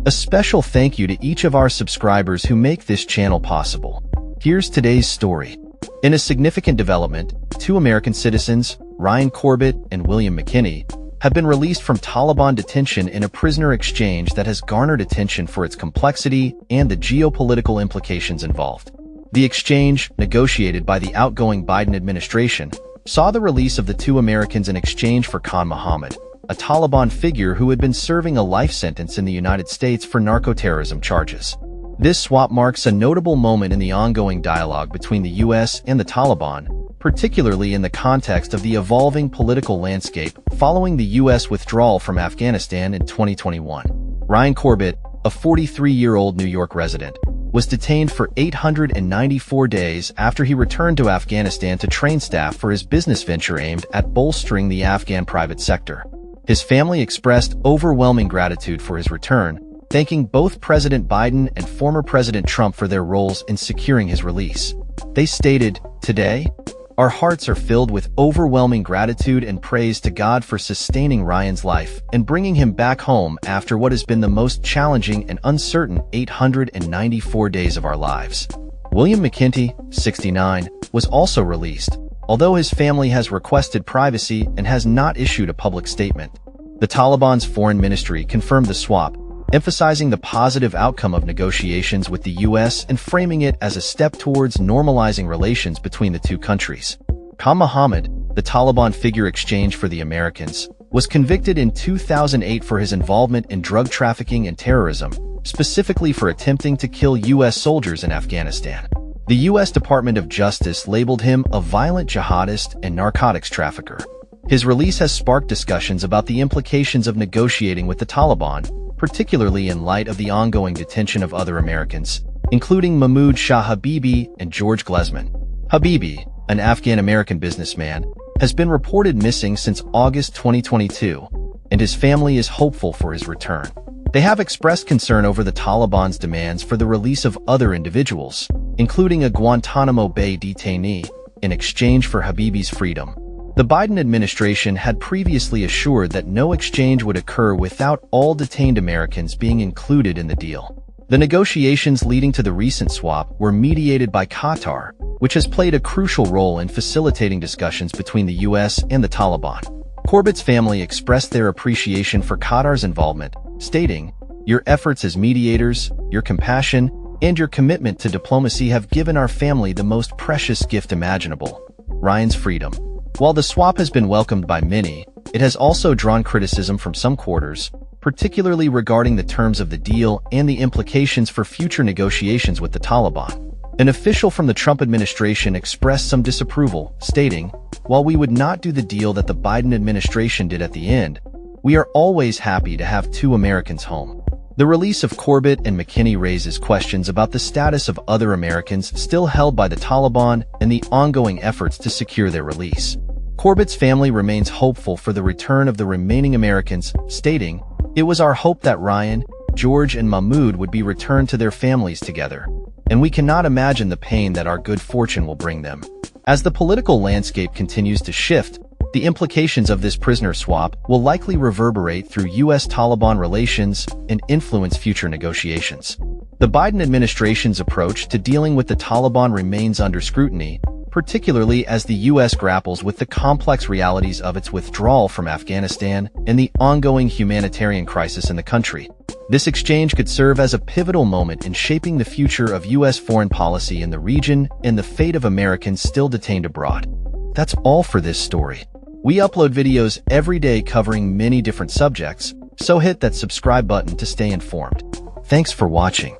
A special thank you to each of our subscribers who make this channel possible. Here's today's story. In a significant development, two American citizens, Ryan Corbett and William McKenty, have been released from Taliban detention in a prisoner exchange that has garnered attention for its complexity and the geopolitical implications involved. The exchange, negotiated by the outgoing Biden administration, saw the release of the two Americans in exchange for Khan Mohammed, a Taliban figure who had been serving a life sentence in the United States for narcoterrorism charges. This swap marks a notable moment in the ongoing dialogue between the U.S. and the Taliban, particularly in the context of the evolving political landscape following the U.S. withdrawal from Afghanistan in 2021. Ryan Corbett, a 43-year-old New York resident, was detained for 894 days after he returned to Afghanistan to train staff for his business venture aimed at bolstering the Afghan private sector. His family expressed overwhelming gratitude for his return, thanking both President Biden and former President Trump for their roles in securing his release. They stated, "Today, our hearts are filled with overwhelming gratitude and praise to God for sustaining Ryan's life and bringing him back home after what has been the most challenging and uncertain 894 days of our lives." William McKenty, 69, was also released, although his family has requested privacy and has not issued a public statement. The Taliban's foreign ministry confirmed the swap, emphasizing the positive outcome of negotiations with the U.S. and framing it as a step towards normalizing relations between the two countries. Khan Mohammed, the Taliban figure exchanged for the Americans, was convicted in 2008 for his involvement in drug trafficking and terrorism, specifically for attempting to kill U.S. soldiers in Afghanistan. The U.S. Department of Justice labeled him a violent jihadist and narcotics trafficker. His release has sparked discussions about the implications of negotiating with the Taliban, particularly in light of the ongoing detention of other Americans, including Mahmoud Shah Habibi and George Glesman. Habibi, an Afghan-American businessman, has been reported missing since August 2022, and his family is hopeful for his return. They have expressed concern over the Taliban's demands for the release of other individuals, including a Guantanamo Bay detainee, in exchange for Habibi's freedom. The Biden administration had previously assured that no exchange would occur without all detained Americans being included in the deal. The negotiations leading to the recent swap were mediated by Qatar, which has played a crucial role in facilitating discussions between the U.S. and the Taliban. Corbett's family expressed their appreciation for Qatar's involvement, stating, "Your efforts as mediators, your compassion, and your commitment to diplomacy have given our family the most precious gift imaginable: Ryan's freedom." While the swap has been welcomed by many, it has also drawn criticism from some quarters, particularly regarding the terms of the deal and the implications for future negotiations with the Taliban. An official from the Trump administration expressed some disapproval, stating, "While we would not do the deal that the Biden administration did at the end, we are always happy to have two Americans home." The release of Corbett and McKenty raises questions about the status of other Americans still held by the Taliban and the ongoing efforts to secure their release. Corbett's family remains hopeful for the return of the remaining Americans, stating, "It was our hope that Ryan, George, and Mahmoud would be returned to their families together, and we cannot imagine the pain that our good fortune will bring them." As the political landscape continues to shift, the implications of this prisoner swap will likely reverberate through U.S.-Taliban relations and influence future negotiations. The Biden administration's approach to dealing with the Taliban remains under scrutiny, particularly as the U.S. grapples with the complex realities of its withdrawal from Afghanistan and the ongoing humanitarian crisis in the country. This exchange could serve as a pivotal moment in shaping the future of U.S. foreign policy in the region and the fate of Americans still detained abroad. That's all for this story. We upload videos every day covering many different subjects, so hit that subscribe button to stay informed. Thanks for watching.